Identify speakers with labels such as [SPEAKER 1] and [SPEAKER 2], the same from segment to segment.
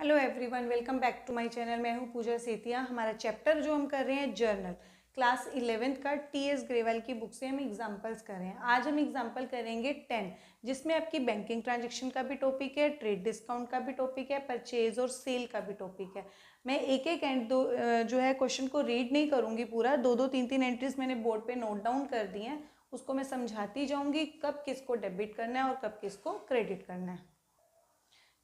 [SPEAKER 1] Hello everyone, welcome back to my channel. मैं हूं पूजा सेतिया। हमारा चैप्टर जो हम कर रहे हैं जर्नल, क्लास 11th का टीएस ग्रेवाल की बुक से हम एग्जांपल्स कर रहे हैं। आज हम एग्जांपल करेंगे 10, जिसमें आपकी बैंकिंग ट्रांजैक्शन का भी टॉपिक है, ट्रेड डिस्काउंट का भी टॉपिक है, परचेज और सेल का भी टॉपिक है। मैं एक एक एंड दो जो है क्वेश्चन को रीड नहीं करूँगी पूरा, दो दो तीन तीन एंट्रीज मैंने बोर्ड पर नोट डाउन कर दी हैं, उसको मैं समझाती जाऊँगी कब किसको डेबिट करना है और कब किसको क्रेडिट करना है।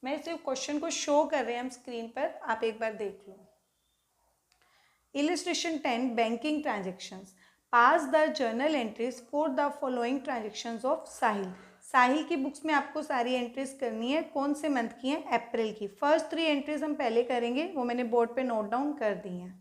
[SPEAKER 1] मैं सिर्फ क्वेश्चन को शो कर रहे हैं हम स्क्रीन पर, आप एक बार देख लो। Illustration 10, banking transactions. Pass the journal entries for the following transactions of Sahil. Sahil की बुक्स में आपको सारी एंट्रीज करनी है। कौन से मंथ की हैं? अप्रैल की। फर्स्ट 3 एंट्रीज हम पहले करेंगे, वो मैंने बोर्ड पे नोट डाउन कर दी हैं।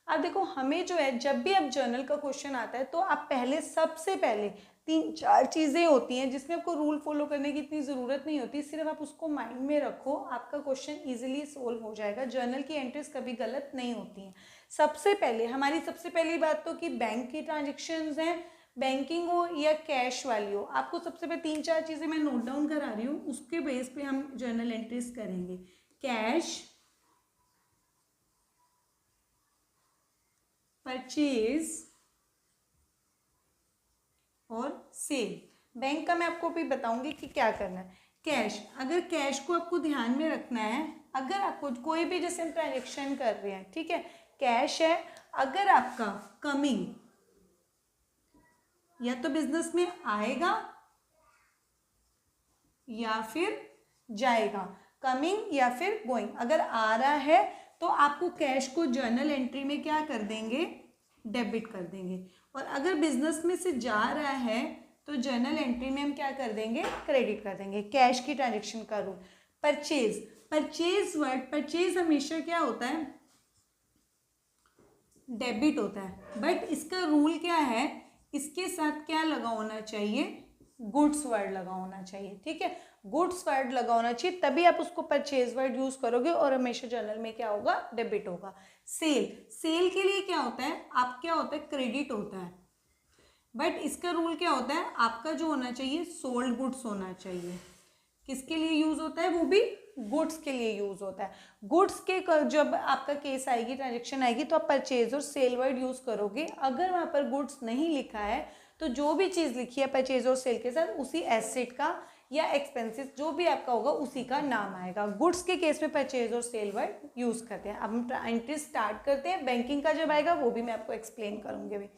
[SPEAKER 1] अब देखो, हमें जो है जब भी अब जर्नल का क्वेश्चन आता है तो आप पहले सबसे पहले 3-4 चीज़ें होती हैं जिसमें आपको रूल फॉलो करने की इतनी ज़रूरत नहीं होती, सिर्फ आप उसको माइंड में रखो, आपका क्वेश्चन इजीली सोल्व हो जाएगा। जर्नल की एंट्रीज कभी गलत नहीं होती हैं। सबसे पहले हमारी सबसे पहली बात तो कि बैंक की ट्रांजेक्शन्स हैं, बैंकिंग हो या कैश वाली हो, आपको सबसे पहले 3-4 चीज़ें मैं नोट डाउन करा रही हूँ, उसके बेस पे हम जर्नल एंट्रीज करेंगे। कैश, परचेज और सेल। बैंक का मैं आपको भी बताऊंगी कि क्या करना है। कैश, अगर कैश को आपको ध्यान में रखना है, अगर आपको कोई भी जैसे हम ट्रांजेक्शन कर रहे हैं, ठीक है, कैश है, अगर आपका कमिंग या तो बिजनेस में आएगा या फिर जाएगा, कमिंग या फिर गोइंग, अगर आ रहा है तो आपको कैश को जर्नल एंट्री में क्या कर देंगे? डेबिट कर देंगे। और अगर बिजनेस में से जा रहा है तो जर्नल एंट्री में हम क्या कर देंगे? क्रेडिट कर देंगे। कैश की ट्रांजेक्शन का rule. Purchase, purchase word, purchase हमेशा क्या होता है? डेबिट होता है, बट इसका रूल क्या है? इसके साथ क्या लगा होना चाहिए? गुड्स वर्ड लगा होना चाहिए, ठीक है, गुड्स वर्ड लगा होना चाहिए, तभी आप उसको परचेज वर्ड यूज करोगे और हमेशा जर्नल में क्या होगा? डेबिट होगा। सेल, सेल के लिए क्या होता है? आप क्या होता है? क्रेडिट होता है, बट इसका रूल क्या होता है? आपका जो होना चाहिए सोल्ड गुड्स होना चाहिए। किसके लिए यूज होता है? वो भी गुड्स के लिए यूज होता है। गुड्स के जब आपका केस आएगी, ट्रांजेक्शन आएगी, तो आप परचेज और सेल वर्ड यूज करोगे। अगर वहां पर गुड्स नहीं लिखा है तो जो भी चीज लिखी है परचेज और सेल के साथ, उसी एसेट का या एक्सपेंसेस जो भी आपका होगा उसी का नाम आएगा। गुड्स के केस में परचेज और सेल वर्ड यूज करते हैं। अब हम एंट्री स्टार्ट करते हैं। बैंकिंग का जब आएगा वो भी मैं आपको एक्सप्लेन करूंगी अभी।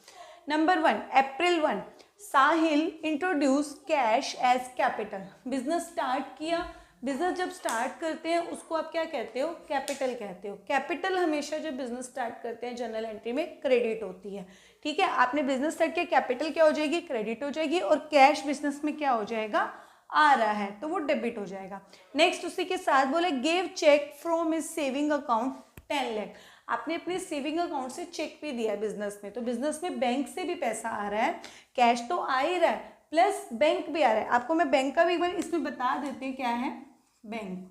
[SPEAKER 1] Number 1, April 1, Sahil introduce cash as capital. Business start किया। बिजनेस जब स्टार्ट करते हैं उसको आप क्या कहते हो? कैपिटल कहते हो। कैपिटल हमेशा जब बिजनेस स्टार्ट करते हैं जर्नल एंट्री में क्रेडिट होती है, ठीक है। आपने बिजनेस स्टार्ट किया, कैपिटल क्या हो जाएगी? क्रेडिट हो जाएगी। और कैश बिजनेस में क्या हो जाएगा? आ रहा है तो वो डेबिट हो जाएगा। नेक्स्ट उसी के साथ बोले give cheque from his saving account 10 lakh. आपने अपने सेविंग अकाउंट से चेक भी दिया बिजनेस में, तो बिजनेस में बैंक से भी पैसा आ रहा है, कैश तो आ ही रहा है, प्लस बैंक भी आ रहा है। आपको मैं बैंक का भी एक बार इसमें बता देते हैं क्या है बैंक।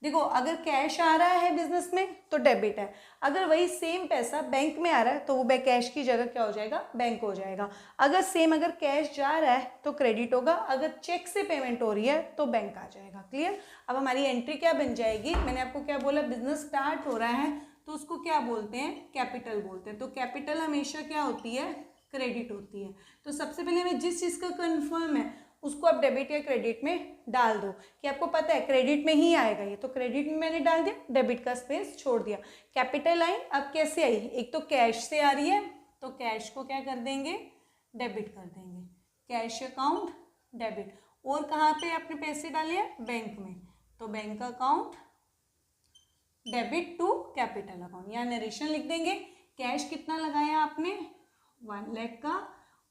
[SPEAKER 1] देखो, अगर कैश आ रहा है बिजनेस में तो डेबिट है, अगर वही सेम पैसा बैंक में आ रहा है तो वो कैश की जगह क्या हो जाएगा? बैंक हो जाएगा। अगर कैश जा रहा है तो क्रेडिट होगा, अगर चेक से पेमेंट हो रही है तो बैंक आ जाएगा। क्लियर? अब हमारी एंट्री क्या बन जाएगी? मैंने आपको क्या बोला? बिजनेस स्टार्ट हो रहा है तो उसको क्या बोलते हैं? कैपिटल बोलते हैं। तो कैपिटल हमेशा क्या होती है? क्रेडिट होती है। तो सबसे पहले हमें जिस चीज़ का कन्फर्म है उसको आप डेबिट या क्रेडिट में डाल दो, कि आपको पता है क्रेडिट में ही आएगा ये, तो क्रेडिट में मैंने डाल दिया, डेबिट का स्पेस छोड़ दिया। कैपिटल आई, अब कैसे आई? एक तो कैश से आ रही है तो कैश को क्या कर देंगे? डेबिट कर देंगे। Cash account debit. और कहाँ पे आपने पैसे डाले हैं? बैंक में, तो bank account debit to capital account. यहाँ नरेशन लिख देंगे। कैश कितना लगाया आपने? 1 लाख का,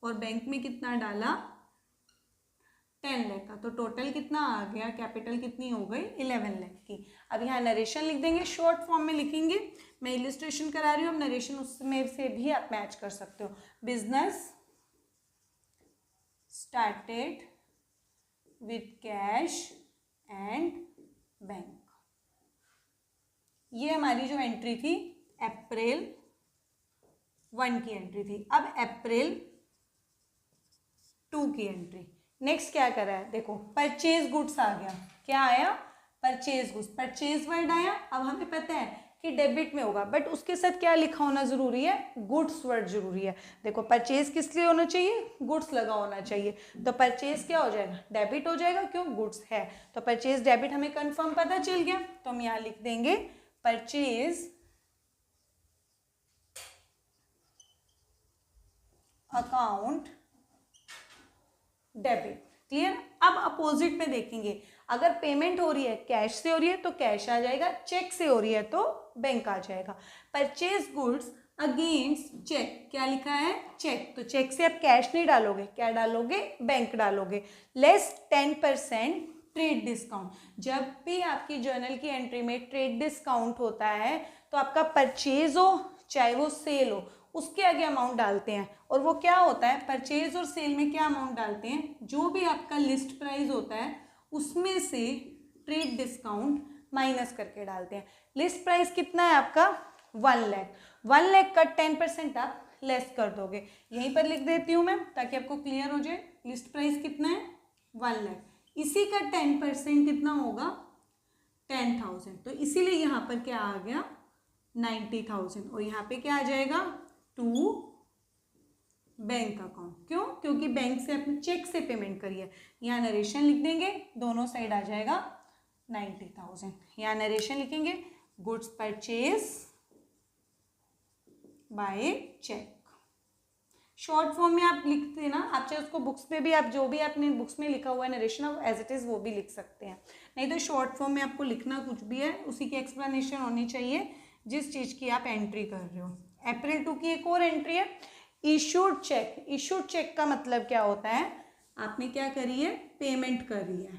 [SPEAKER 1] और बैंक में कितना डाला? 10 लाख का। तो टोटल कितना आ गया? कैपिटल कितनी हो गई? 11 लाख की। अब यहाँ नरेशन लिख देंगे, शॉर्ट फॉर्म में लिखेंगे। मैं इलिस्ट्रेशन करा रही हूँ, अब नरेशन उसमें से भी आप मैच कर सकते हो। Business started with cash and bank. ये हमारी जो एंट्री थी अप्रैल 1 की एंट्री थी। अब अप्रैल 2 की एंट्री। नेक्स्ट क्या करा है? देखो, परचेज गुड्स आ गया, क्या आया, परचेज गुड्स, परचेज वर्ड आया। अब हमें पता है कि डेबिट में होगा, बट उसके साथ क्या लिखा होना जरूरी है, गुड्स वर्ड जरूरी है। देखो परचेज किस लिए होना चाहिए, गुड्स लगा होना चाहिए, तो परचेज क्या हो जाएगा, डेबिट हो जाएगा, क्यों, गुड्स है। तो परचेज डेबिट हमें कंफर्म पता चल गया, तो हम यहाँ लिख देंगे परचेज अकाउंट डेबिट। क्लियर। अब अपोजिट में देखेंगे, अगर पेमेंट हो रही है कैश से हो रही है तो कैश आ जाएगा, चेक से हो रही है तो बैंक आ जाएगा। परचेज गुड्स अगेंस्ट चेक, क्या लिखा है, चेक, तो चेक से आप कैश नहीं डालोगे, क्या डालोगे, बैंक डालोगे। लेस 10% ट्रेड डिस्काउंट, जब भी आपकी जर्नल की एंट्री में ट्रेड डिस्काउंट होता है तो आपका परचेज हो चाहे वो सेल हो, उसके आगे अमाउंट डालते हैं। और वो क्या होता है, परचेज और सेल में क्या अमाउंट डालते हैं, जो भी आपका लिस्ट प्राइस होता है उसमें से ट्रेड डिस्काउंट माइनस करके डालते हैं। लिस्ट प्राइस कितना है आपका 1 लाख, 1 लाख का 10% आप लेस कर दोगे। यहीं पर लिख देती हूँ मैं ताकि आपको क्लियर हो जाए। लिस्ट प्राइस कितना है 1 लाख, इसी का 10% कितना होगा 10,000, तो इसीलिए यहाँ पर क्या आ गया 90,000, और यहाँ पे क्या आ जाएगा टू बैंक अकाउंट। क्यों, क्योंकि बैंक से अपने चेक से पेमेंट करी है। यहाँ नरेशन लिख देंगे, दोनों साइड आ जाएगा 90,000। यहाँ नरेशन लिखेंगे goods purchase by cheque. Short form में आप लिखते हैं ना, आप चाहे उसको बुक्स में भी, आप जो भी आपने बुक्स में लिखा हुआ है narration of as it is वो भी लिख सकते हैं, नहीं तो शॉर्ट फॉर्म में आपको लिखना कुछ भी है उसी की एक्सप्लेनेशन होनी चाहिए जिस चीज़ की आप एंट्री कर रहे हो। अप्रैल 2 की एक और एंट्री है, इशूड चेक। इशूड चेक का मतलब क्या होता है, आपने क्या करी है, पेमेंट कर रही है,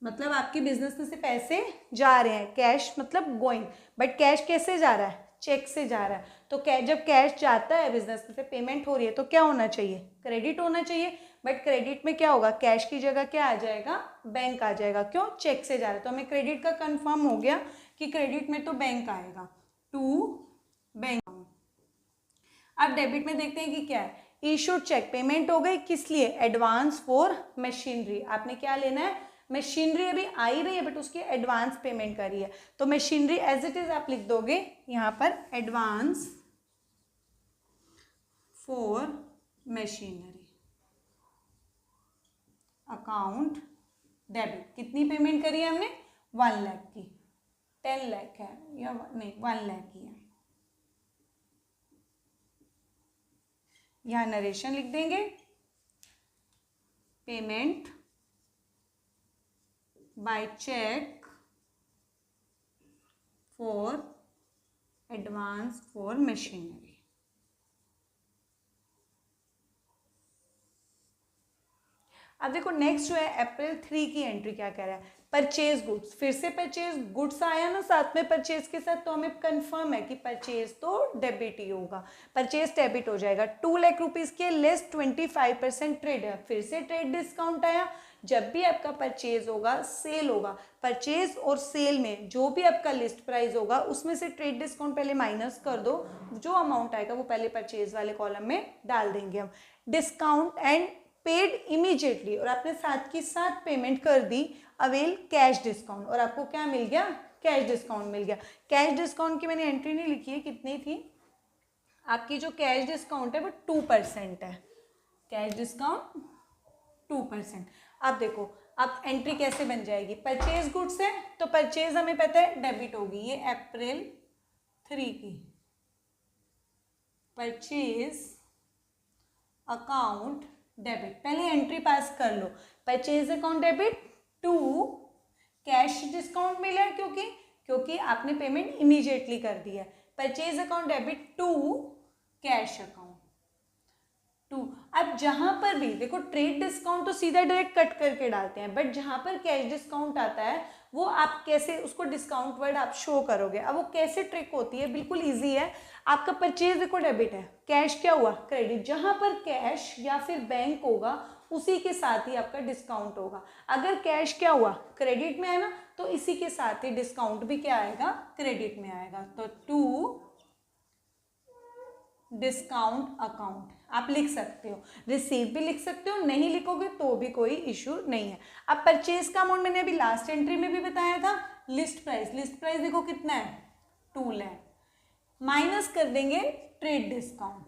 [SPEAKER 1] मतलब आपके बिजनेस में से पैसे जा रहे हैं, कैश मतलब गोइंग, बट कैश कैसे जा रहा है, चेक से जा रहा है। तो जब कैश जाता है बिजनेस में से, पेमेंट हो रही है, तो क्या होना चाहिए, क्रेडिट होना चाहिए, बट क्रेडिट में क्या होगा, कैश की जगह क्या आ जाएगा, बैंक आ जाएगा। क्यों, चेक से जा रहा है, तो हमें क्रेडिट का कंफर्म हो गया कि क्रेडिट में तो बैंक आएगा, टू बैंक। अब डेबिट में देखते हैं कि क्या है, इशूड चेक, पेमेंट हो गई, किस लिए, एडवांस फॉर मशीनरी। आपने क्या लेना है, मशीनरी अभी आई रही है बट उसकी एडवांस पेमेंट करी है, तो मशीनरी एज इट इज आप लिख दोगे यहाँ पर advance for machinery account debit. कितनी पेमेंट करी है हमने, 1 लाख की, 10 लाख है या नहीं 1 लाख की है। यहाँ नरेशन लिख देंगे, payment by cheque for advance for machinery. अब देखो नेक्स्ट जो है अप्रैल 3 की एंट्री क्या कह रहा है, परचेज गुड्स। फिर से परचेज गुड्स आया ना साथ में परचेज के साथ, तो हमें कंफर्म है कि परचेज तो डेबिट ही होगा, परचेज डेबिट हो जाएगा। 2 लाख रुपीज़ के लेस 25% ट्रेड है, फिर से ट्रेड डिस्काउंट आया। जब भी आपका परचेज होगा सेल होगा, परचेज और सेल में जो भी आपका लिस्ट प्राइस होगा उसमें से ट्रेड डिस्काउंट पहले माइनस कर दो, जो अमाउंट आएगा वो पहले परचेज वाले कॉलम में डाल देंगे हम। डिस्काउंट एंड पेड इमीडिएटली, और आपने साथ की साथ पेमेंट कर दी, अवेल कैश डिस्काउंट, और आपको क्या मिल गया, कैश डिस्काउंट मिल गया। कैश डिस्काउंट की मैंने एंट्री नहीं लिखी है, कितनी थी आपकी, जो कैश डिस्काउंट है वो 2% है, कैश डिस्काउंट 2%। अब देखो अब एंट्री कैसे बन जाएगी, परचेज गुड्स है तो परचेज हमें पता है डेबिट होगी, ये अप्रैल 3 की परचेज अकाउंट डेबिट। पहले एंट्री पास कर लो, purchase account debit to cash discount मिला है, क्योंकि आपने पेमेंट इमीडिएटली कर दी है। Purchase account debit to cash account to. अब जहां पर भी देखो ट्रेड डिस्काउंट तो सीधा डायरेक्ट कट करके डालते हैं, बट जहां पर कैश डिस्काउंट आता है वो आप कैसे उसको डिस्काउंट वर्ड आप शो करोगे। अब वो कैसे ट्रिक होती है, बिल्कुल इजी है। आपका परचेज देखो डेबिट है, कैश क्या हुआ क्रेडिट, जहां पर कैश या फिर बैंक होगा उसी के साथ ही आपका डिस्काउंट होगा। अगर कैश क्या हुआ क्रेडिट में है ना, तो इसी के साथ ही डिस्काउंट भी क्या आएगा, क्रेडिट में आएगा। तो टू डिस्काउंट अकाउंट आप लिख सकते हो, रिसीव भी लिख सकते हो, नहीं लिखोगे तो भी कोई इशू नहीं है। अब परचेज का अमाउंट मैंने अभी लास्ट एंट्री में भी बताया था, लिस्ट प्राइस देखो कितना है 2 लाख, माइनस कर देंगे ट्रेड डिस्काउंट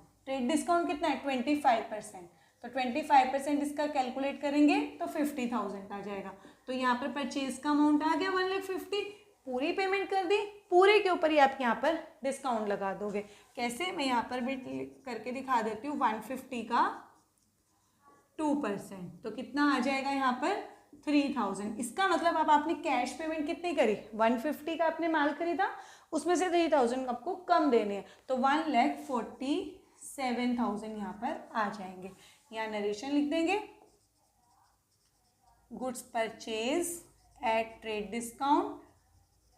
[SPEAKER 1] कितना है 25%, तो 25% इसका कैलकुलेट करेंगे तो 50,000 आ जाएगा। तो यहाँ पर परचेज का अमाउंट आ गया 1,50,000, पूरी पेमेंट कर दी, पूरे के ऊपर ही आप यहाँ पर डिस्काउंट लगा दोगे। कैसे, मैं यहाँ पर भी करके दिखा देती हूँ। 150 का 2%, तो कितना आ जाएगा यहाँ पर 3,000। इसका मतलब अब आपने कैश पेमेंट कितनी करी, 150 का आपने माल खरीदा, उसमें से 3,000 आपको कम देने हैं, तो 1,47,000 यहाँ पर आ जाएंगे। यहाँ नरेशन लिख देंगे, goods purchase at trade discount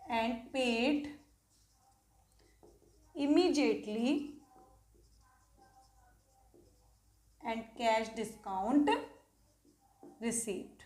[SPEAKER 1] and paid immediately and cash discount received।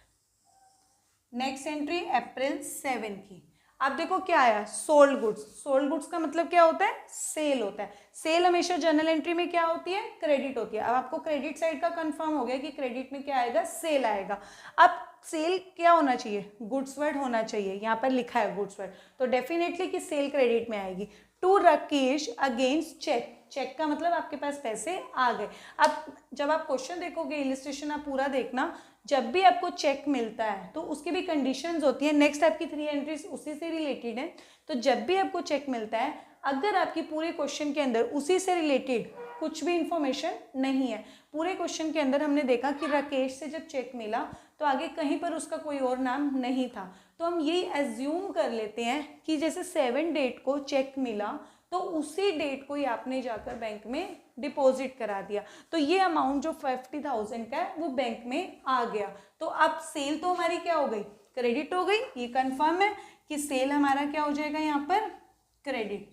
[SPEAKER 1] Next entry April 7 की। अब देखो क्या आया, सोल्ड गुड्स का मतलब क्या होता है, सेल होता है। सेल हमेशा जर्नल एंट्री में क्या होती है, क्रेडिट होती है। अब आपको क्रेडिट साइड का कंफर्म हो गया कि क्रेडिट में क्या आएगा, सेल आएगा। अब सेल क्या होना चाहिए, गुड्स वर्ड होना चाहिए, यहाँ पर लिखा है गुड्स वर्ड, तो डेफिनेटली कि सेल क्रेडिट में आएगी। टू राकेश अगेंस्ट चेक का मतलब आपके पास पैसे आ गए। अब जब आप क्वेश्चन देखोगे, इलिस्ट्रेशन आप पूरा देखना, जब भी आपको चेक मिलता है तो उसकी भी कंडीशंस होती है। नेक्स्ट आपकी 3 एंट्रीज उसी से रिलेटेड है। तो जब भी आपको चेक मिलता है, अगर आपकी पूरे क्वेश्चन के अंदर उसी से रिलेटेड कुछ भी इंफॉर्मेशन नहीं है, पूरे क्वेश्चन के अंदर हमने देखा कि राकेश से जब चेक मिला तो आगे कहीं पर उसका कोई और नाम नहीं था, तो हम यही एज्यूम कर लेते हैं कि जैसे 7 डेट को चेक मिला तो उसी डेट को ही आपने जाकर बैंक में डिपॉजिट करा दिया, तो ये अमाउंट जो 50,000 का है वो बैंक में आ गया। तो अब सेल तो हमारी क्या हो गई, क्रेडिट हो गई। ये कंफर्म है कि सेल हमारा क्या हो जाएगा यहाँ पर, क्रेडिट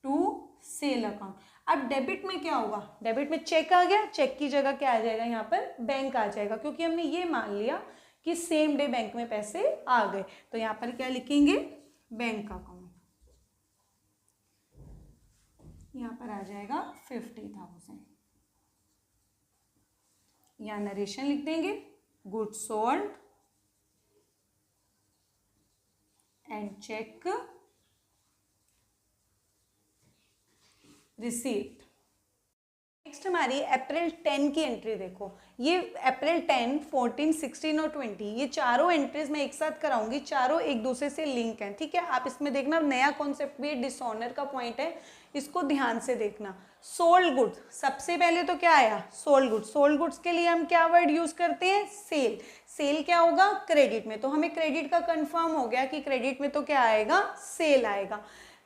[SPEAKER 1] टू सेल अकाउंट। अब डेबिट में क्या होगा, डेबिट में चेक आ गया, चेक की जगह क्या आ जाएगा यहाँ पर, बैंक आ जाएगा, क्योंकि हमने ये मान लिया कि सेम डे बैंक में पैसे आ गए। तो यहाँ पर क्या लिखेंगे, बैंक अकाउंट, यहाँ पर आ जाएगा 50,000। यहाँ नरेशन लिख देंगे, goods sold and check received. Next हमारी अप्रैल 10 की एंट्री देखो। ये अप्रैल 10, 14, 16 और 20 ये चारों एंट्रीज मैं एक साथ कराऊंगी, चारों एक दूसरे से लिंक हैं, ठीक है। आप इसमें देखना, नया कॉन्सेप्ट भी डिसऑनर का पॉइंट है, इसको ध्यान से देखना। सोल्ड गुड्स, सबसे पहले तो क्या आया, सोल्ड गुड्स के लिए हम क्या वर्ड यूज करते हैं, सेल क्या होगा, क्रेडिट में, तो हमें क्रेडिट का कंफर्म हो गया कि क्रेडिट में तो क्या आएगा, सेल आएगा।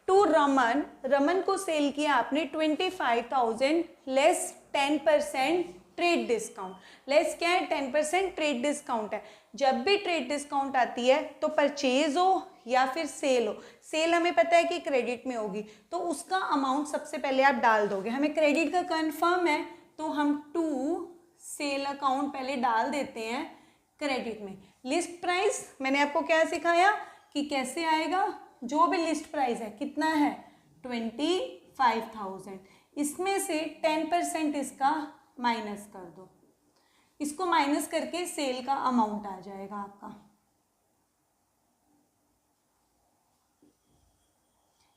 [SPEAKER 1] टू रमन को सेल किया आपने 25,000 लेस 10% ट्रेड डिस्काउंट। लेस क्या है, 10% ट्रेड डिस्काउंट है। जब भी ट्रेड डिस्काउंट आती है तो परचेज हो या फिर सेल हो, सेल हमें पता है कि क्रेडिट में होगी, तो उसका अमाउंट सबसे पहले आप डाल दोगे। हमें क्रेडिट का कंफर्म है तो हम टू सेल अकाउंट पहले डाल देते हैं क्रेडिट में। लिस्ट प्राइस मैंने आपको क्या सिखाया कि कैसे आएगा, जो भी लिस्ट प्राइस है कितना है 25,000, इसमें से 10% इसका माइनस कर दो, इसको माइनस करके सेल का अमाउंट आ जाएगा आपका।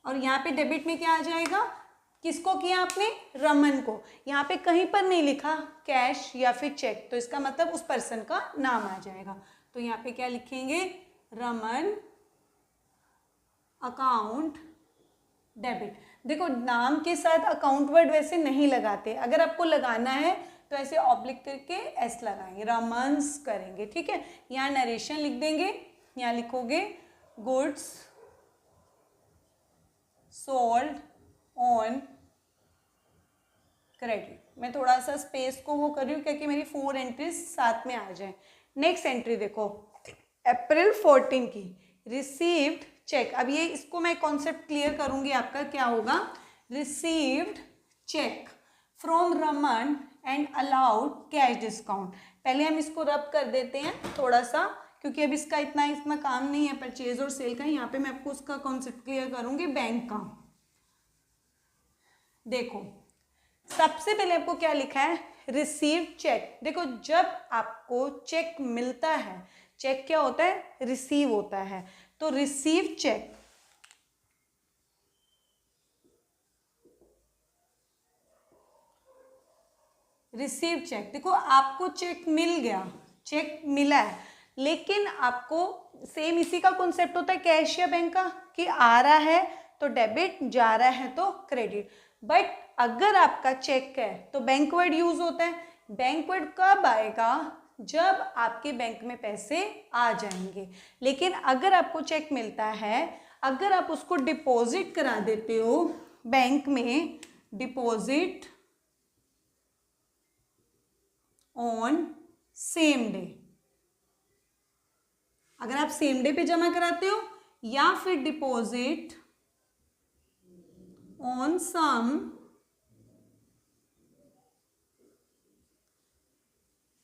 [SPEAKER 1] और यहाँ पे डेबिट में क्या आ जाएगा, किसको किया आपने, रमन को। यहाँ पे कहीं पर नहीं लिखा कैश या फिर चेक, तो इसका मतलब उस पर्सन का नाम आ जाएगा। तो यहाँ पे क्या लिखेंगे, रमन अकाउंट डेबिट। देखो नाम के साथ अकाउंट वर्ड वैसे नहीं लगाते, अगर आपको लगाना है तो ऐसे ऑब्लिक करके एस लगाएंगे, रमन्स करेंगे, ठीक है। यहाँ नरेशन लिख देंगे, यहाँ लिखोगे गुड्स सोल्ड ऑन क्रेडिट। मैं थोड़ा सा स्पेस को वो कर रही हूँ क्योंकि मेरी 4 एंट्रीज साथ में आ जाए। नेक्स्ट एंट्री देखो, अप्रैल 14 की, रिसीव्ड चेक। अब ये इसको मैं कॉन्सेप्ट क्लियर करूंगी आपका, क्या होगा, received cheque from Raman and allowed cash discount. पहले हम इसको रब कर देते हैं थोड़ा सा, क्योंकि अब इसका इतना काम नहीं है परचेज और सेल का। यहाँ पे मैं आपको उसका कॉन्सेप्ट क्लियर करूंगी बैंक का। देखो सबसे पहले आपको क्या लिखा है, रिसीव चेक। देखो जब आपको चेक मिलता है, चेक क्या होता है, रिसीव होता है, तो रिसीव चेक, रिसीव चेक। देखो आपको चेक मिल गया, चेक मिला है, लेकिन आपको सेम इसी का कॉन्सेप्ट होता है कैश या बैंक का, कि आ रहा है तो डेबिट, जा रहा है तो क्रेडिट। बट अगर आपका चेक है तो बैंक वर्ड यूज होता है। बैंक वर्ड कब आएगा, जब आपके बैंक में पैसे आ जाएंगे। लेकिन अगर आपको चेक मिलता है, अगर आप उसको डिपॉजिट करा देते हो बैंक में, डिपॉजिट ऑन सेम डे, अगर आप सेम डे पे जमा कराते हो, या फिर deposit on some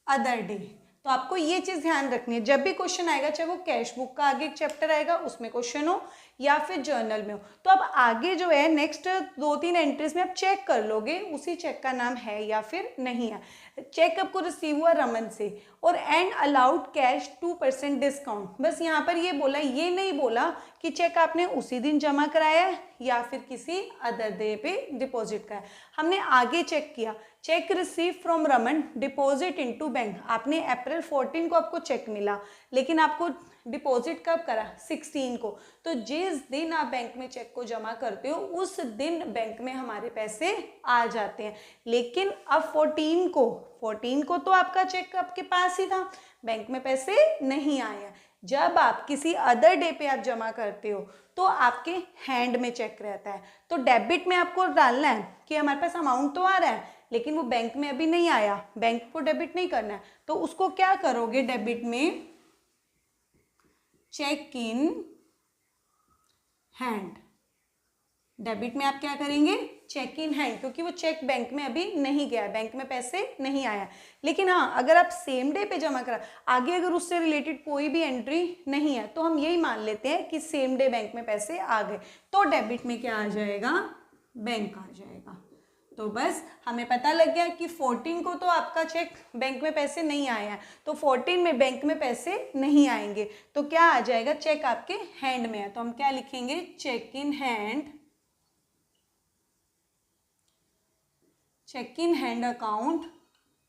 [SPEAKER 1] other day, तो आपको ये चीज ध्यान रखनी है। जब भी क्वेश्चन आएगा, चाहे वो कैश बुक का आगे एक चैप्टर आएगा उसमें क्वेश्चन हो, या फिर जर्नल में हो, तो अब आगे जो है नेक्स्ट 2-3 एंट्रीज में आप चेक कर लोगे उसी चेक का नाम है या फिर नहीं है। चेक आपको रिसीव हुआ रमन से, और एंड अलाउड कैश 2% डिस्काउंट। बस यहाँ पर ये बोला, ये नहीं बोला कि चेक आपने उसी दिन जमा कराया है या फिर किसी अदर डे पे डिपॉजिट कराया। हमने आगे चेक किया, check receive from Raman, deposit into bank. आपने अप्रैल 14 को आपको चेक मिला, लेकिन आपको डिपॉजिट कब करा, 16 को। तो जिस दिन आप बैंक में चेक को जमा करते हो उस दिन बैंक में हमारे पैसे आ जाते हैं। लेकिन अब 14 को तो आपका चेक आपके पास ही था, बैंक में पैसे नहीं आए। जब आप किसी अदर डे पे आप जमा करते हो तो आपके हैंड में चेक रहता है, तो डेबिट में आपको डालना है कि हमारे पास अमाउंट तो आ रहा है लेकिन वो बैंक में अभी नहीं आया, बैंक को डेबिट नहीं करना है। तो उसको क्या करोगे, डेबिट में चेक इन हैंड, डेबिट में आप क्या करेंगे, चेक इन हैंड, क्योंकि वो चेक बैंक में अभी नहीं गया, बैंक में पैसे नहीं आया। लेकिन हाँ, अगर आप सेम डे पे जमा करा, आगे अगर उससे रिलेटेड कोई भी एंट्री नहीं है तो हम यही मान लेते हैं कि सेम डे बैंक में पैसे आ गए, तो डेबिट में क्या आ जाएगा, बैंक आ जाएगा। तो बस हमें पता लग गया कि 14 को तो आपका चेक बैंक में पैसे नहीं आया है, तो 14 में बैंक में पैसे नहीं आएंगे, तो क्या आ जाएगा, चेक आपके हैंड में है, तो हम क्या लिखेंगे, cheque in hand, cheque in hand account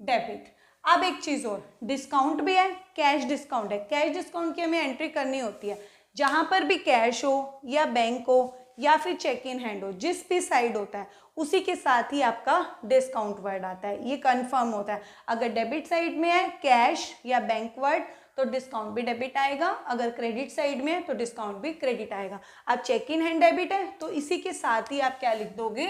[SPEAKER 1] debit. अब एक चीज और, डिस्काउंट भी है, कैश डिस्काउंट है। कैश डिस्काउंट की हमें एंट्री करनी होती है, जहां पर भी कैश हो या बैंक हो या फिर चेक इन हैंड हो, जिस भी साइड होता है उसी के साथ ही आपका डिस्काउंट वर्ड आता है, ये कंफर्म होता है। अगर डेबिट साइड में है कैश या बैंक वर्ड तो डिस्काउंट भी डेबिट आएगा, अगर क्रेडिट साइड में है तो डिस्काउंट भी क्रेडिट आएगा। अब चेक इन हैंड डेबिट है तो इसी के साथ ही आप क्या लिख दोगे,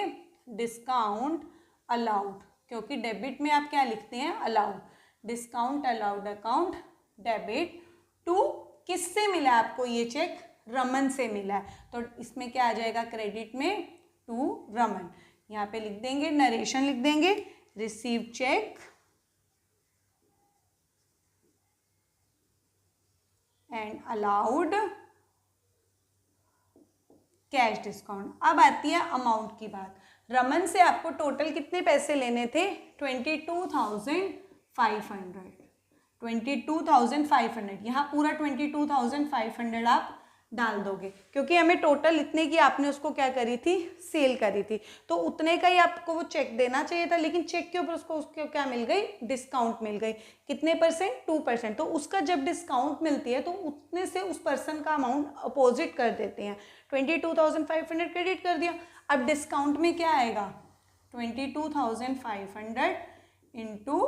[SPEAKER 1] डिस्काउंट अलाउड, क्योंकि डेबिट में आप क्या लिखते हैं, allowed, discount allowed account debit to, किससे मिला आपको ये चेक, रमन से मिला है, तो इसमें क्या आ जाएगा, क्रेडिट में टू रमन। यहाँ पे लिख देंगे, नरेशन लिख देंगे, receive cheque and allowed cash discount. अब आती है अमाउंट की बात। रमन से आपको टोटल कितने पैसे लेने थे, 22,500। यहाँ पूरा 22,500 आप डाल दोगे, क्योंकि हमें टोटल इतने की आपने उसको क्या करी थी, सेल करी थी, तो उतने का ही आपको वो चेक देना चाहिए था। लेकिन चेक के ऊपर उसको क्या मिल गई, डिस्काउंट मिल गई, कितने परसेंट, 2%। तो उसका जब डिस्काउंट मिलती है तो उतने से उस पर्सन का अमाउंट अपोजिट कर देते हैं, 22,500 क्रेडिट कर दिया। अब डिस्काउंट में क्या आएगा, 22,500 इंटू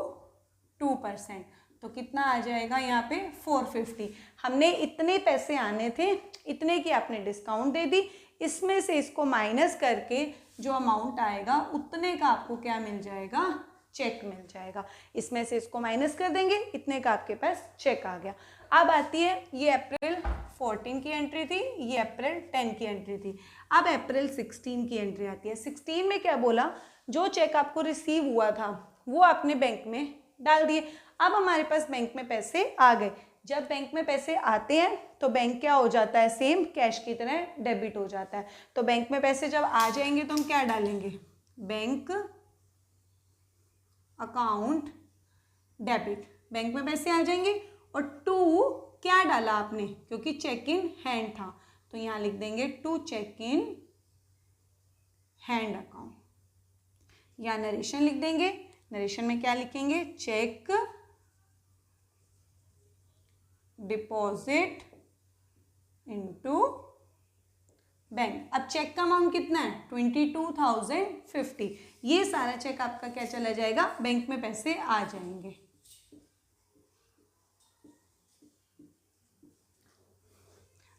[SPEAKER 1] 2%, तो कितना आ जाएगा यहाँ पे, 450। हमने इतने पैसे आने थे, इतने की आपने डिस्काउंट दे दी, इसमें से इसको माइनस करके जो अमाउंट आएगा उतने का आपको क्या मिल जाएगा, चेक मिल जाएगा। इसमें से इसको माइनस कर देंगे, इतने का आपके पास चेक आ गया। अब आती है, ये अप्रैल 14 की एंट्री थी, ये अप्रैल 10 की एंट्री थी। अब अप्रैल 16 की एंट्री आती है। 16 में क्या बोला, जो चेक आपको रिसीव हुआ था वो आपने बैंक में डाल दिए। अब हमारे पास बैंक में पैसे आ गए। जब बैंक में पैसे आते हैं तो बैंक क्या हो जाता है, सेम कैश की तरह डेबिट हो जाता है। तो बैंक में पैसे जब आ जाएंगे तो हम क्या डालेंगे, बैंक अकाउंट डेबिट, बैंक में पैसे आ जाएंगे। और टू क्या डाला आपने, क्योंकि चेक इन हैंड था तो यहाँ लिख देंगे to cheque in hand account, या नरेशन लिख देंगे। नरेशन में क्या लिखेंगे, चेक डिपॉजिट इनटू बैंक। अब चेक का अमाउंट कितना है, 22,050। ये सारा चेक आपका क्या चला जाएगा, बैंक में पैसे आ जाएंगे।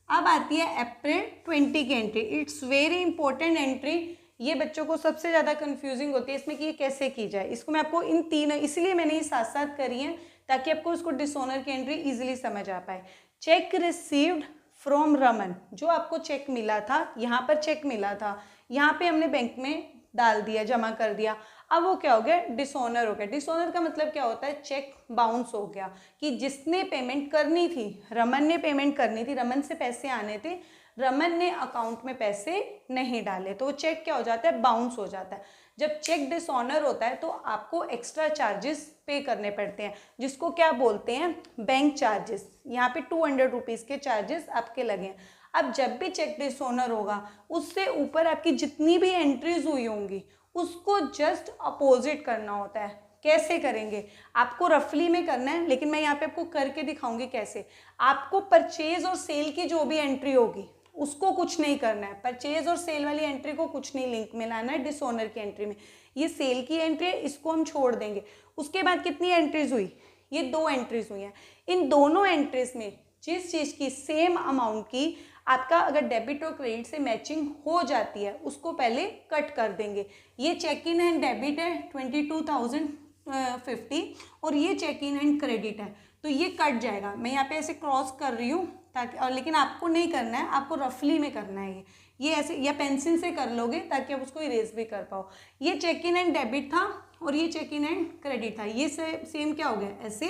[SPEAKER 1] अब आती है अप्रैल 20 की entry. It's very important entry. ये बच्चों को सबसे ज़्यादा कंफ्यूजिंग होती है इसमें कि ये कैसे की जाए। इसको मैं आपको इन तीन, इसलिए मैंने ये साथ साथ करी है ताकि आपको इसको डिसऑनर की एंट्री इजीली समझ आ पाए। चेक रिसीव्ड फ्रॉम रमन, जो आपको चेक मिला था, यहाँ पर चेक मिला था, यहाँ पे हमने बैंक में डाल दिया, जमा कर दिया। अब वो क्या हो गया, डिसऑनर हो गया। डिसऑनर का मतलब क्या होता है, चेक बाउंस हो गया, कि जिसने पेमेंट करनी थी, रमन ने पेमेंट करनी थी, रमन से पैसे आने थे, रमन ने अकाउंट में पैसे नहीं डाले, तो वो चेक क्या हो जाता है, बाउंस हो जाता है। जब चेक डिसऑनर होता है तो आपको एक्स्ट्रा चार्जेस पे करने पड़ते हैं, जिसको क्या बोलते हैं, बैंक चार्जेस। यहाँ पे 200 रुपीज़ के चार्जेस आपके लगे हैं। अब जब भी चेक डिसऑनर होगा, उससे ऊपर आपकी जितनी भी एंट्रीज हुई होंगी उसको जस्ट अपोजिट करना होता है। कैसे करेंगे, आपको रफली में करना है, लेकिन मैं यहाँ पे आपको करके दिखाऊंगी कैसे। आपको परचेज और सेल की जो भी एंट्री होगी उसको कुछ नहीं करना है, परचेज और सेल वाली एंट्री को कुछ नहीं लिंक में लाना है डिसऑनर की एंट्री में। ये सेल की एंट्री है, इसको हम छोड़ देंगे। उसके बाद कितनी एंट्रीज हुई, ये 2 एंट्रीज हुई हैं। इन दोनों एंट्रीज में जिस चीज़ की सेम अमाउंट की आपका अगर डेबिट और क्रेडिट से मैचिंग हो जाती है उसको पहले कट कर देंगे। ये चेक इन एंड डेबिट है 22,050 और ये चेक इन एंड क्रेडिट है, तो ये कट जाएगा। मैं यहाँ पे ऐसे क्रॉस कर रही हूँ ताकि, और लेकिन आपको नहीं करना है, आपको रफली में करना है। ये ऐसे या पेंसिल से कर लोगे ताकि आप उसको इरेज भी कर पाओ। ये चेक इन एंड डेबिट था और ये चेक इन एंड क्रेडिट था, ये सेम क्या हो गया, ऐसे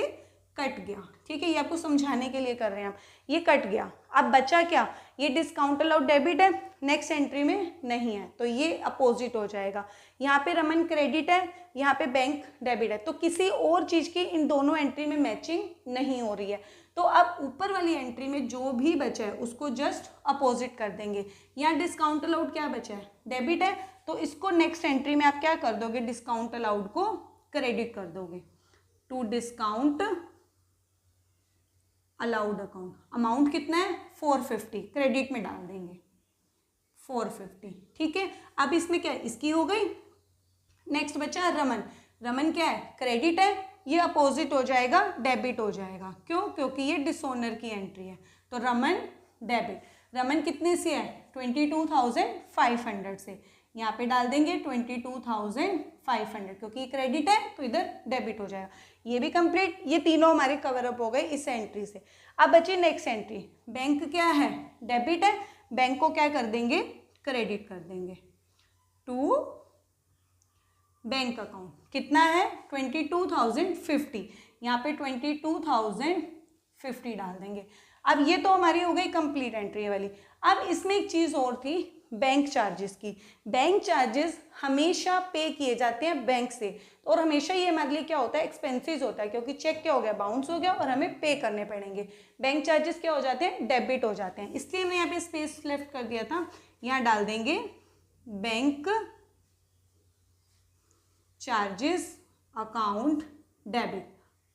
[SPEAKER 1] कट गया। ठीक है, ये आपको समझाने के लिए कर रहे हैं हम। ये कट गया। अब बचा क्या, ये डिस्काउंट अलाउड डेबिट है, नेक्स्ट एंट्री में नहीं है, तो ये अपोजिट हो जाएगा। यहाँ पे रमन क्रेडिट है, यहाँ पे बैंक डेबिट है, तो किसी और चीज़ की इन दोनों एंट्री में मैचिंग नहीं हो रही है। तो अब ऊपर वाली एंट्री में जो भी बचा है उसको जस्ट अपोजिट कर देंगे। यहाँ डिस्काउंट अलाउड क्या बचा है, डेबिट है, तो इसको नेक्स्ट एंट्री में आप क्या कर दोगे, डिस्काउंट अलाउड को क्रेडिट कर दोगे। To discount allowed account, amount कितना है 450, क्रेडिट में डाल देंगे 450। ठीक है, अब इसमें क्या है, इसकी हो गई। नेक्स्ट बचा रमन। रमन क्या है, क्रेडिट है, ये अपोजिट हो जाएगा, डेबिट हो जाएगा। क्यों, क्योंकि ये डिसऑनर की एंट्री है, तो रमन डेबिट। रमन कितने से है, 22,500 से, यहाँ पे डाल देंगे 22,500, क्योंकि ये क्रेडिट है तो इधर डेबिट हो जाएगा। ये भी कंप्लीट, ये तीनों हमारे कवर अप हो गए इस एंट्री से। अब बची नेक्स्ट एंट्री, बैंक क्या है, डेबिट है, बैंक को क्या कर देंगे, क्रेडिट कर देंगे टू बैंक अकाउंट। कितना है 22,050, यहाँ पे 22,050 डाल देंगे। अब ये तो हमारी हो गई कंप्लीट एंट्री वाली। अब इसमें एक चीज़ और थी, बैंक चार्जेस की। बैंक चार्जेस हमेशा पे किए जाते हैं बैंक से, और हमेशा ये हमारे लिए क्या होता है, एक्सपेंसेस होता है, क्योंकि चेक क्या हो गया, बाउंस हो गया और हमें पे करने पड़ेंगे। बैंक चार्जेस क्या हो जाते हैं, डेबिट हो जाते हैं, इसलिए हमने यहाँ पे स्पेस लेफ्ट कर दिया था। यहाँ डाल देंगे बैंक चार्जेस अकाउंट डेबिट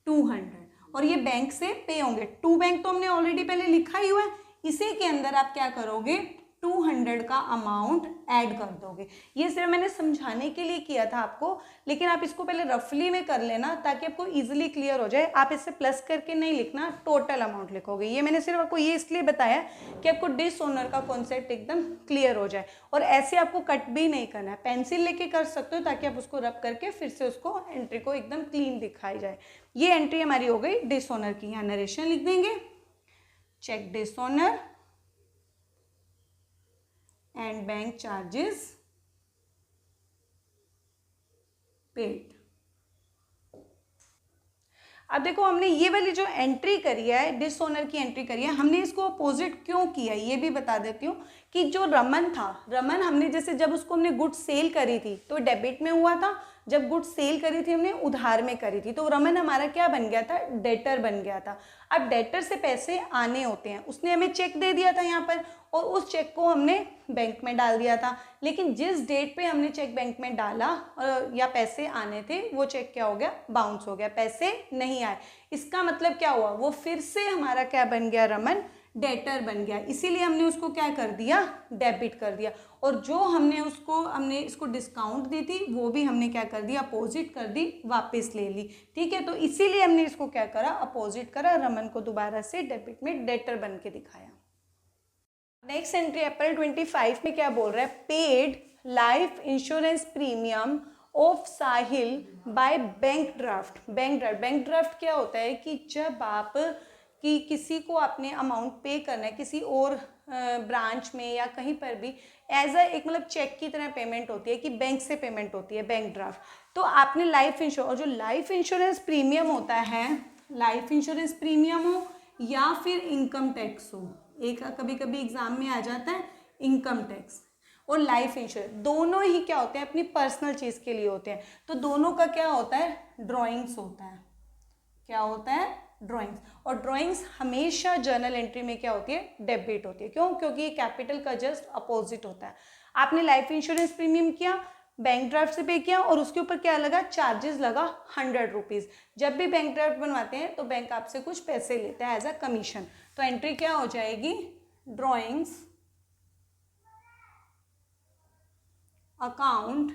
[SPEAKER 1] 200, और ये बैंक से पे होंगे। टू बैंक तो हमने ऑलरेडी पहले लिखा ही हुआ है, इसी के अंदर आप क्या करोगे, 200 का अमाउंट ऐड कर दोगे। ये सिर्फ मैंने समझाने के लिए किया था आपको, लेकिन आप इसको पहले रफली में कर लेना ताकि आपको इजीली क्लियर हो जाए। आप इससे प्लस करके नहीं लिखना, टोटल अमाउंट लिखोगे। ये मैंने सिर्फ आपको ये इसलिए बताया कि आपको डिसऑनर का कॉन्सेप्ट एकदम क्लियर हो जाए, और ऐसे आपको कट भी नहीं करना है, पेंसिल लेके कर सकते हो ताकि आप उसको रब करके फिर से उसको एंट्री को एकदम क्लीन दिखाई जाए। ये एंट्री हमारी हो गई डिसऑनर की। यहाँ नरेशन लिख देंगे, cheque dishonour and bank charges paid. अब देखो, हमने ये वाली जो एंट्री करी है, डिसऑनर की एंट्री करी है, हमने इसको अपोजिट क्यों किया है ये भी बता देती हूँ कि जो रमन था, रमन हमने जैसे जब उसको हमने गुड्स सेल करी थी तो डेबिट में हुआ था, जब गुड्स सेल करी थी हमने उधार में करी थी, तो रमन हमारा क्या बन गया था, डेटर बन गया था। अब डेटर से पैसे आने होते हैं, उसने हमें चेक दे दिया था यहाँ पर और उस चेक को हमने बैंक में डाल दिया था, लेकिन जिस डेट पे हमने चेक बैंक में डाला या पैसे आने थे वो चेक क्या हो गया, बाउंस हो गया, पैसे नहीं आए। इसका मतलब क्या हुआ, वो फिर से हमारा क्या बन गया, रमन डेटर बन गया, इसीलिए हमने उसको क्या कर दिया, डेबिट कर दिया। और जो हमने इसको डिस्काउंट दी थी वो भी हमने क्या कर दिया, अपोजिट कर दी, वापस ले ली। ठीक है, तो इसीलिए हमने इसको क्या करा, अपोजिट करा, रमन को दोबारा से डेबिट में डेटर बन के दिखाया। नेक्स्ट एंट्री अप्रैल 25 में क्या बोल रहा है, paid life insurance premium of Sahil by bank draft. Bank draft क्या होता है कि जब आप कि किसी को आपने अमाउंट पे करना है किसी और ब्रांच में या कहीं पर भी, एज अ एक मतलब चेक की तरह पेमेंट होती है कि बैंक से पेमेंट होती है, बैंक ड्राफ्ट। तो आपने लाइफ इंश्योरेंस, और जो लाइफ इंश्योरेंस प्रीमियम होता है, लाइफ इंश्योरेंस प्रीमियम हो या फिर इनकम टैक्स हो, एक कभी कभी एग्जाम में आ जाता है इनकम टैक्स और लाइफ इंश्योरेंस, दोनों ही क्या होते हैं, अपनी पर्सनल चीज़ के लिए होते हैं। तो दोनों का क्या होता है, ड्रॉइंग्स होता है, क्या होता है, ड्राइंग्स। और ड्राइंग्स हमेशा जर्नल एंट्री में क्या होती है, डेबिट होती है। क्यों, क्योंकि ये कैपिटल का जस्ट अपोजिट होता है। आपने लाइफ इंश्योरेंस प्रीमियम किया, बैंक ड्राफ्ट से पे किया और उसके ऊपर क्या लगा, चार्जेस लगा 100 रुपीज़। जब भी बैंक ड्राफ्ट बनवाते हैं तो बैंक आपसे कुछ पैसे लेता है एज अ कमीशन। तो एंट्री क्या हो जाएगी, drawings account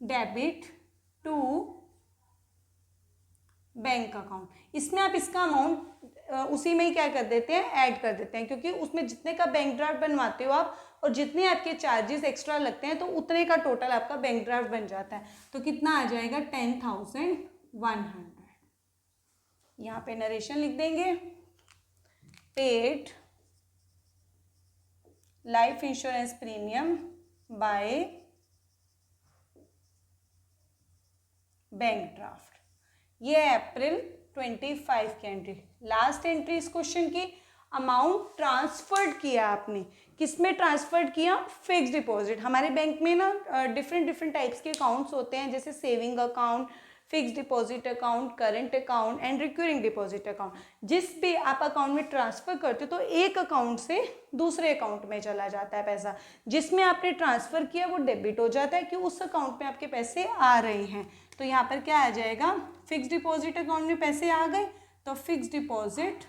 [SPEAKER 1] debit to bank account. इसमें आप इसका अमाउंट उसी में ही क्या कर देते हैं, ऐड कर देते हैं, क्योंकि उसमें जितने का बैंक ड्राफ्ट बनवाते हो आप और जितने आपके चार्जेस एक्स्ट्रा लगते हैं तो उतने का टोटल आपका बैंक ड्राफ्ट बन जाता है। तो कितना आ जाएगा, 10,100। यहाँ पे नरेशन लिख देंगे, paid life insurance premium by bank draft. ये है अप्रैल 25 की एंट्री। लास्ट एंट्री इस क्वेश्चन की, अमाउंट ट्रांसफर्ड किया आपने, किसमें ट्रांसफर्ड किया, फिक्स डिपॉजिट। हमारे बैंक में ना डिफरेंट टाइप्स के अकाउंट्स होते हैं, जैसे saving account, fix deposit account, current account and recurring deposit account. जिस भी आप अकाउंट में ट्रांसफर करते हो तो एक अकाउंट से दूसरे अकाउंट में चला जाता है पैसा, जिसमें आपने ट्रांसफर किया वो डेबिट हो जाता है कि उस अकाउंट में आपके पैसे आ रहे हैं। तो यहाँ पर क्या आ जाएगा, फिक्स डिपॉजिट अकाउंट में पैसे आ गए तो फिक्स डिपॉजिट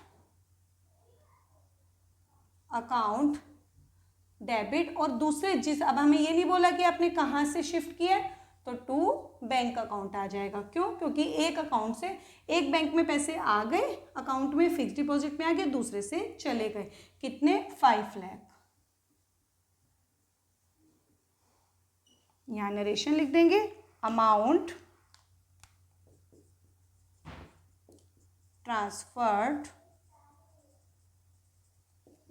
[SPEAKER 1] अकाउंट डेबिट, और दूसरे जिस, अब हमें ये नहीं बोला कि आपने कहाँ से शिफ्ट किया है, तो टू बैंक अकाउंट आ जाएगा। क्यों, क्योंकि एक अकाउंट से, एक बैंक में पैसे आ गए अकाउंट में, फिक्स डिपॉजिट में आ गए, दूसरे से चले गए, कितने, 5 लाख। यहाँ नरेशन लिख देंगे, amount transferred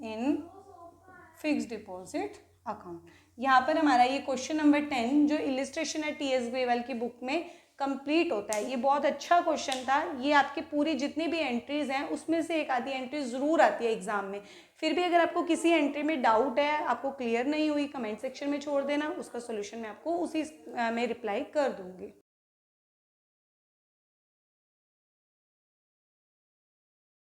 [SPEAKER 1] in fix deposit account. यहाँ पर हमारा ये क्वेश्चन नंबर 10 जो इलिस्ट्रेशन है टीएस ग्रेवाल की बुक में कंप्लीट होता है। ये बहुत अच्छा क्वेश्चन था। ये आपकी पूरी जितनी भी एंट्रीज हैं उसमें से एक आधी एंट्री ज़रूर आती है एग्जाम में। फिर भी अगर आपको किसी एंट्री में डाउट है, आपको क्लियर नहीं हुई, कमेंट सेक्शन में छोड़ देना, उसका सोल्यूशन मैं आपको उसी में रिप्लाई कर दूंगी।